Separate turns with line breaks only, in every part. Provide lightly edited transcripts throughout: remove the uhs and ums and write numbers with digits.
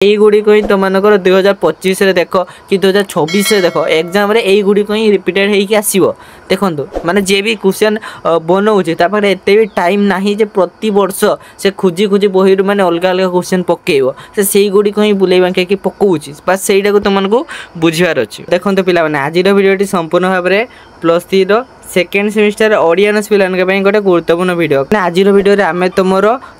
এইগুড়িक ही तुमको 2025 देख कि 2026 देख एग्जाम यहीगुड़िक ही रिपीटेड होगी आसो देखो माने जे भी क्वेश्चन बनाऊे एत भी टाइम ना जे प्रति वर्ष से खोजी खोजी बही मैंने अलग अलग क्वेश्चन पकेब से गुड़िक ही बुले बांके पकाऊँ बस सहीटा को तुमको बुझार अच्छे देखो पे आज भिडियो संपूर्ण भाव में +3 सेकेंड सेमिस्टर ऑडियंस पिलान गोटे गुरुत्वपूर्ण वीडियो आज वीडियो आम तुम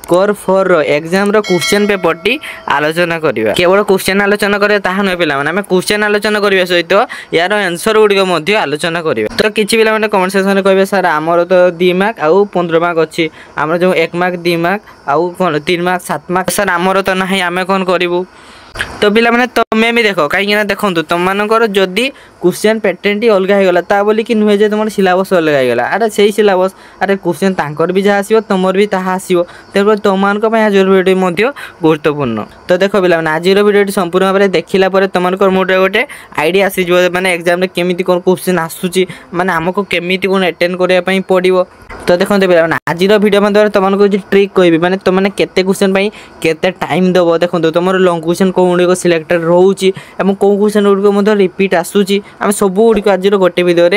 core 4 exam question paper T आलोचना करवा केवल क्वेश्चन आलोचना करें ताहा नुहे पिला आम क्वेश्चन आलोचना करने सहित यार आंसर गुड़िक आलोचना करवा तो किसी पिला कमेंट सेक्शन में कहे सर आमर तो 2 मार्क आउ 15 मार्क अच्छी आम जो 1 मार्क 2 मार्क आउ कौन 3 मार्क 7 मार्क सर आमर तो ना आम कौन करूँ तो पिला माने तमें भी देख कहीं देखो तुम मानकर जदि क्वेश्चन पैटर्न टी अलग होगा ता बोली कि नुहे जे तुम सिलेबस अलग होगा अरे से सिलेबस अरे क्वेश्चन तांकर भी जहाँ आसो तुमर भी ताहा आसो तेरे तुम आज वीडियो गुरुत्वपूर्ण तो देख पिला आज वीडियो संपूर्ण भाव में देखला तुमको मुझे गोटे आईडिया आसी माने एग्जाम केमी कौन क्वेश्चन आसूची माने आमको केमी कौन अटेंड करने पड़ो तो देखो पिला आज वीडियो माध्यम तुमको ट्रिक कहि माने तुमने केते क्वेश्चन केते टाइम दबो देखो तुम लॉन्ग क्वेश्चन कौन गुड़िक सिलेक्टेड रोचे और कौ क्वेश्चन गुड़िक रिपीट आसूची आम सब गुड़िक आज गोटे वीडियो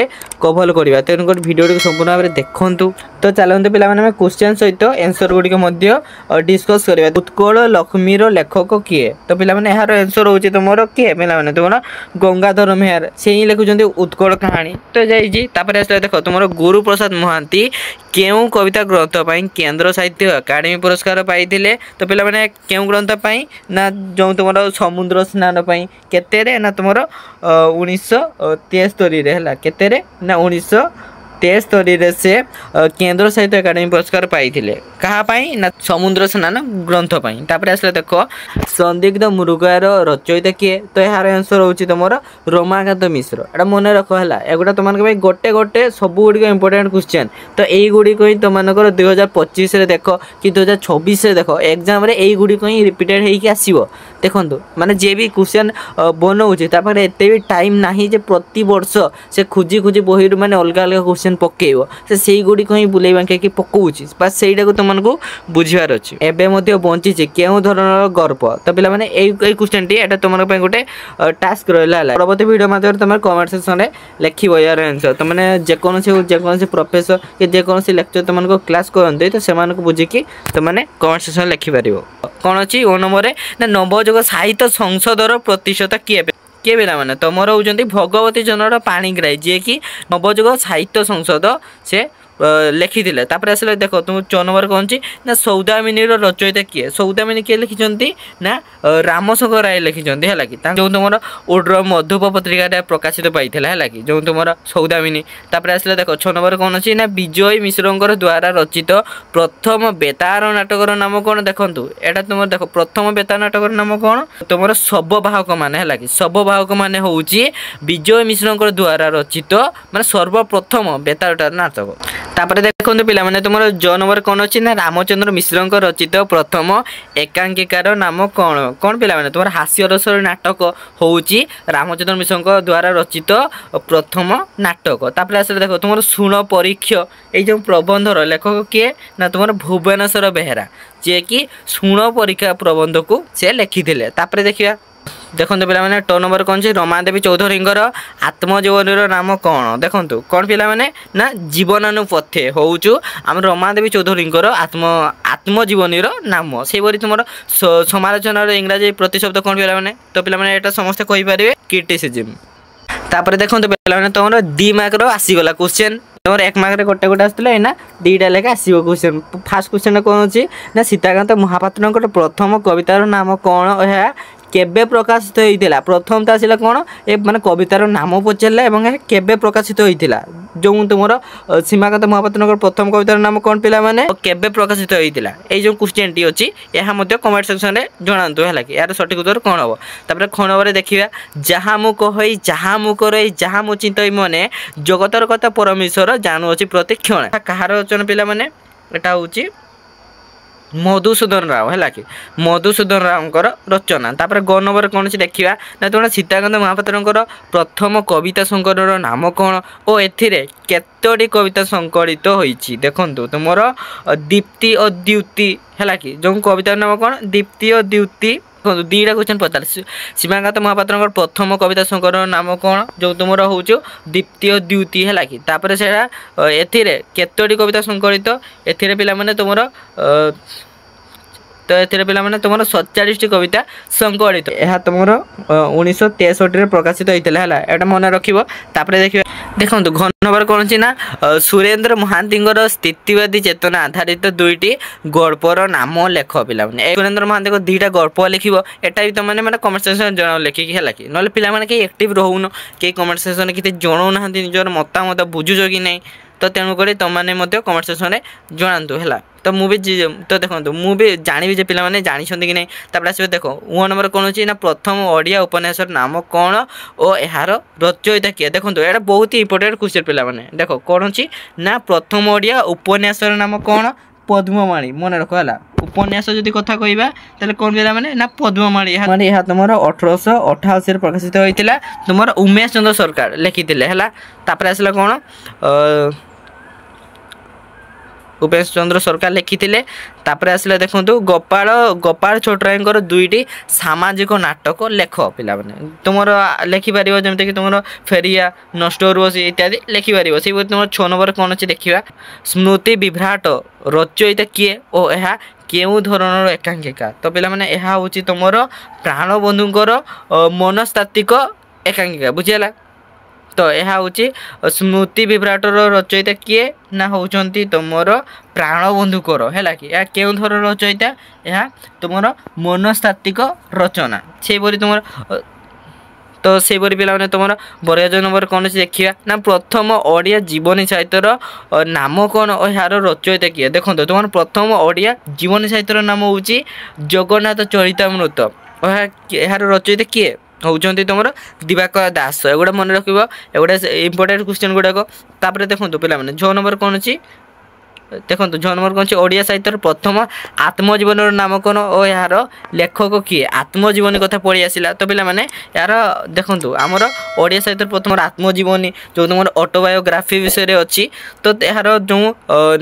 कभर करवा तेणुकर वीडियो संपूर्ण भाव में देखूँ तो चलते पे क्वेश्चन सहित आंसर गुड़िक डिस्कस करवा उत्कल लक्ष्मीर लेखक किए तो पे यार आंसर हो तुम किए पे तुम गंगाधर मेहर से ही लिखुं उत्कल कहानी तो जाइए देख तुम गुरु प्रसाद महांती केउ कविता ग्रंथ पर केंद्र साहित्य अकादेमी पुरस्कार पाई तो पे क्यों ग्रंथ पर ना जो तुम समुद्र स्नान केते ना तुम 1973 है केते ना 1973 से केंद्र साहित्य अकादेमी पुरस्कार पाई कहाँ ना समुद्र स्नान ग्रंथ पर आसले देख संदिग्ध मृगयार रचयिता किए तो यार आंसर हो तुम रमाकांत मिश्र एटा मन रख है एगुटा तुम गोटे गोटे सब गुड़िक इंपोर्टेंट क्वेश्चन तो यहीगुड़िक ही तुमको 2025 देख कि 2026 देख एग्जाम यहीगुड़िक ही रिपीटेड होगी आसो देखो माने जे भी क्वेश्चन बनाऊे एत भी टाइम ना जे प्रति वर्ष से खोजी खोजी बही मैंने अलग अलग क्वेश्चन पकेब से गुड़िक ही बुले बांके पकाऊँ बस सहीटा को तुमको बुझार अच्छे एवं बंची क्यों धरण गर्व तो पे क्वेश्चन टी तुम गोटे टास्क रहा परवर्त वीडियो मध्यम तुम कमेंट सेक्शन में लिख यार आंसर तो मैंने जेकोसी प्रोफेसर कि जेकोसी लेक्चर तुमको क्लास करते तो से बुझिकी तुमने कमेंट सेक्शन लिखिपार कौन अच्छी ओ नंबर ना नवजुग साहित्य संसदर प्रतिशत किए किए पिला माने तुमर होउचंती भगवती चंद्र पाणिग्राही जे कि नवजुग साहित्य संसद से लिखी आसले देख तुम 6 नंबर कौन ना सौदामिनी रचयिता किए सौदामिनी किए लिखिं ना रामशंकर राय लिखिं है कि जो तुम ओड्र मधुप पत्रिका प्रकाशित पाई है कि जो तुम सौदामिनी आसले देख 6 नंबर कौन अच्छी ना विजय मिश्र द्वारा रचित प्रथम बेतार नाटकर नाम कौन देखूँ एटा तुम देख प्रथम बेतार नाटकर नाम कौन तुम शववाहक मान है कि शववाहक मान हूँ विजय मिश्र द्वारा रचित माने सर्वप्रथम बेतार नाटक तापर देखो पे तुम ज नंबर कौन अच्छी ना रामचंद्र मिश्र रचित प्रथम एकांकिकार नाम कौन कौन पे तुम हास्यरसर नाटक हूँ रामचंद्र मिश्र द्वारा रचित प्रथम नाटक तापर आस देख तुम शुण परीक्ष ये प्रबंधर लेखक किए ना तुम भुवनेश्वर बेहेरा जे कि शुण परीक्षा प्रबंध को से लिखी देखिए देखो पे 2 नंबर कौन रमादेवी चौधरी आत्मजीवन नाम कौन देखो कौन पे ना जीवनानुपथे हूँ आम रमादेवी चौधरी आत्मजीवन नाम से तुम समालोचनार इंग्राजी प्रतिशब्द कौन पे तो पे समस्ते कहींपारे क्रिटिसिज्म तापर देखो पे तुम 2 मार्क आसीगला क्वेश्चन तुम 1 मार्क गोटे गोटे आसला ना 2टा लेखा आसो क्वेश्चन फास्ट क्वेश्चन कौन अच्छी ना सीताकांत महापात्र प्रथम कवितार नाम कौन है केबे प्रकाशित होता प्रथम तो आसला कौन ए माने कवितार नाम पचारा और केबे प्रकाशित होता जो तुम सीमाकांत महापात्र प्रथम कवितार नाम कौन पिला माने केबे प्रकाशित होता ये जो क्वेश्चन टी अच्छी यह कमेंट सेक्शन में जनातु है कि यार सठिक उत्तर कौन हम तापर खणवर देखा जहाँ मु कही जहाँ मु करई जहाँ मु चिंतई मने जगतर कथा परमेश्वर जानुअछि प्रति क्षण कहार रचना पिला माने एटा होची मधुसूदन राव है कि मधुसूदन राव रचना तापर ग नंबर कौन से देखा ना तुम सीताकांत महापात्र प्रथम कविता संकलन नाम कौन और एतोटी कविता संकलित होती देखु तुम दीप्ति और द्युति है कि जो कवितार नाम कौन दीप्ति और द्युति देखो दुईटा क्वेश्चन पचार सीमाकांत महापात्र प्रथम कविता संग्रह नाम कौन जो तुम हूँ द्वितीय द्युति है कि तापर से केतोटी कविता संकलित एथिरे पिला माने तुम तो ये पे तुम 47 कविता संकलित यह तुम 1963 प्रकाशित होता है मन रखिए देखिए देखो घ नंबर कौन सी ना सुरेंद्र महांती स्थितिवादी चेतना आधारित दुईटी गल्पर नाम लेख पिला सुरेंद्र महांती दुईटा गल्प लिख एटा भी तुम मैंने कमेंट सेक्शन जन लिखिकी है कि ना पे कहीं एक्टिव रोन कई कमेंट सेक्शन किसी जनाऊना निजर मतामत बुझुच कि नहीं तो तेणुक तुमने कमेंट सेक्शन जनातु है तो मुझे तो देखो मुझे जानी जे पिला जानते कि नहीं तापर आस देख वो नंबर कौन अच्छी ना प्रथम ओडिया उपन्यास नाम कौन और यार रचयिता किए देखो ये बहुत ही इंपोर्टेंट क्वेश्चन पिला देख कौन अच्छी ना प्रथम ओडिया उपन्यास नाम कौन पद्ममाणी मन रख है उपन्यास जदि कथा कहवा तेल कौन पिला ना पद्ममाणी माने यह तुम 1888 प्रकाशित होता तुम उमेश चंद्र सरकार लिखी है तापर आसला कौन उपेश चंद्र सरकार लिखिले तापर आसला देखो गोपाल गोपाल छोटरायर दुईटी सामाजिक नाटक लेख पिला तुम लिखिपार जमीक कि तुम फेरिया नष्ट उर्वशी इत्यादि लिखिपार से तुम 6 नंबर कौन अच्छी देखा स्मृति विभ्राट रचयिता किए और यह केउ धरणर एकांकिका तो पे यह हूँ तुम प्राणबंधुंकर मनस्तात्विक एकांकिका बुझीगला तो यह हूँ स्मृति विभ्राटर रचयिता किए ना होती तुम प्राणबंधुकर है कि यह केउ धर रचयिता यह तुम मनस्तात्विक रचना से तुम तो से पे तुम 42 नंबर कौन से देखिए ना प्रथम ओडिया जीवनी साहित्यर नाम कौन और यार रचयिता किए देखो तुम प्रथम ओडिया जीवनी साहित्यर नाम हूँ जगन्नाथ चरितामृत और यार रचयिता किए होती तुम दिवाकर दास एगुड़ा मन रख एगुड़ा इंपोर्टेंट क्वेश्चन गुड़ाक तापर देखो पे 6 नंबर कौन अच्छी देखो 6 नंबर कौन ओडिया साहित्य प्रथम आत्मजीवन नाम कौन और यार लेखक किए आत्मजीवनी कथा पढ़ी आसला तो पे यार देखो आमर ओडिया साहित्य प्रथम आत्मजीवनी जो तुम ऑटोबायोग्राफी विषय अच्छी तो यार जो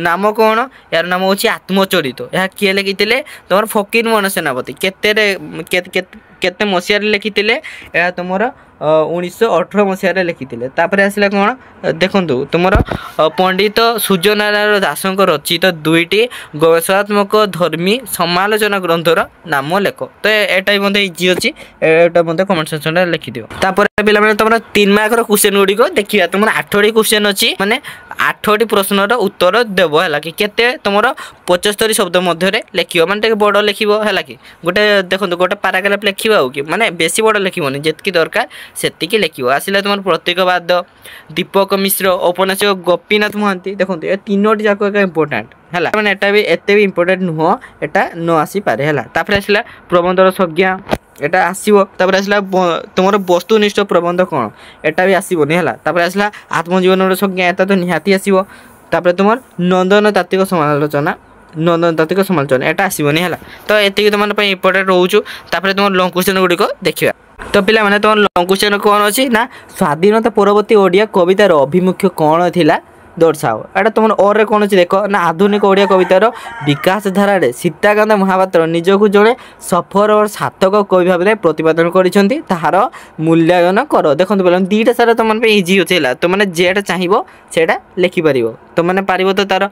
नाम कौन यार नाम हूँ आत्मचरित यह किए लिखी तुम फकीर मोहन सेनापति केते मसीह लिखी तुम 1918 मसीह लिखी आसला कौन देखो तुम पंडित सूर्यनारायण दास रचित दुईटी गवेषणात्मक धर्मी समालोचना ग्रंथर नाम लेख तो एटा भी इजी अच्छी एटा कमेंट सेक्शन में लिखि दियो तापर पे तुम 3 मार्कर क्वेश्चन गुड़िक देखिए तुम 8टी क्वेश्चन अच्छी माने 8टी प्रश्नर उत्तर देव है कि केते तुम 75 शब्द मध्य लिखियो माने बड़ लिखिबो है कि गोटे देखो गोटे पैराग्राफ लिखिबो कि माने बेसी बड़ लिखिबोनी जेतकी दरकार सेतिकी लिखिबो आसिला तुम प्रतीकवाद दीपक मिश्र उपन्यासक गोपीनाथ महांती देखो ये 3टी जाक इंपोर्टेंट है मैंने एटा भी एत भी इंपोर्टेंट नुह एटा न आसी पारे है तापर आसला प्रबंधर संज्ञा एटा आसीबो तापर आसला तुम वस्तुनिष्ठ प्रबंध कौन एटा भी आसीबोनी है तापर आसला आत्मजीवन संज्ञा एटा तो निहाती आसीबो तापर तुम नंदन तात्विक समालोचना नंदन तात्विक समालोचना एटा आसीबोनी है तो एतिक तुम इंपोर्टेंट रोचु तापर तुम लॉन्ग क्वेश्चन गुड़िक देखिए तो पिला माने तुम लॉन्ग क्वेश्चन कौन अच्छी ना स्वाधीनता परवर्ती ओडिया कवितार अभिमुख्य कौन थिला दर्शाओ एटा तुम और कौन अच्छी देख ना आधुनिक ओडिया कवितार विकास धारा सीताकांत महापात्र निजक जड़े सफर और सार्थक कवि भाव में प्रतिपादन कर मूल्यांकन कर देखो पे 2टा सारा तुम इजी होता तुमने जेटा चाहिए सेटा लिखिपार तुमने पार तो तार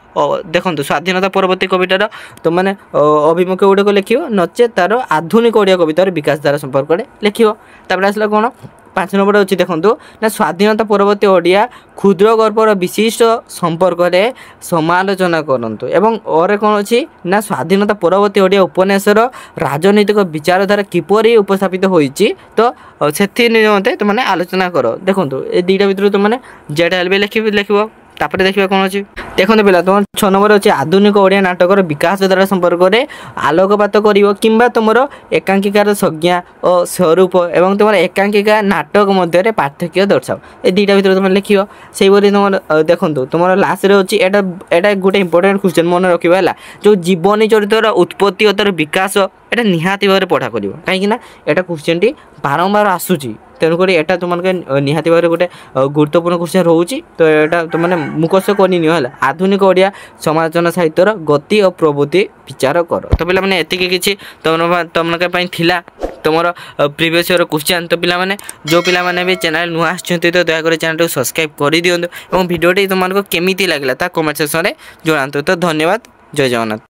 देखो स्वाधीनता परवर्ती कवितार तुमने अभिमुख्य गुड़ाक लिख नचे तार आधुनिक ओडिया कवितार विकास धारा संपर्क में लिख आसला कौन 5 नंबर अच्छी देखो ना स्वाधीनता परवर्ती ओडिया क्षुद्र गर्भर विशिष्ट संपर्क में समालोचना करंतु एवं और कौन अच्छी ना स्वाधीनता परवर्ती ओडिया उपन्यासर राजनीतिक विचारधारा किपरि उपस्थापित होइछि तो से निमंते तुमने आलोचना कर देखो ये 2टा भितर तुमने जेटा भी लिखिबो तापर देखिए कौन अच्छी देखो पे तुम 6 नंबर अच्छी आधुनिक ओडिया नाटकर विकास धारा संपर्क में आलोकपात कर तुम एकांकिकार संज्ञा और स्वरूप एवं तुम एकांकिका नाटक मध्य पार्थक्य दर्शाओ ये 2टा भितर तुम लिख से तुम देखो तुम लास्ट अच्छी एटा गोटे इंपोर्टेंट क्वेश्चन मन रखा है जो जीवनी चरित्र उत्पत्ति और तार विकास एटा निहाती भाव पढ़ा कर कहीं एटा क्वेश्चन टी बारंबार आसूची तेणुक एटा तुमके निहाती भाव गोटे गुरुत्वपूर्ण क्वेश्चन रोचे। तो यहाँ तुमने मुखस्त करनी है आधुनिक ओडिया समालोचना साहित्यर गति और प्रवृत्ति विचार कर। तो पे मैंने एति तुमके थिला तुम प्रीवियस ईयर क्वेश्चन। तो पे जो पे भी चैनल नुआ आसछन्ति तो दयाकर चैनल को सब्सक्राइब कर दिंतु और वीडियोटी तुमको केमी लगे कमेंट सेक्शन में जनातु। तो धन्यवाद। जय जगन्नाथ।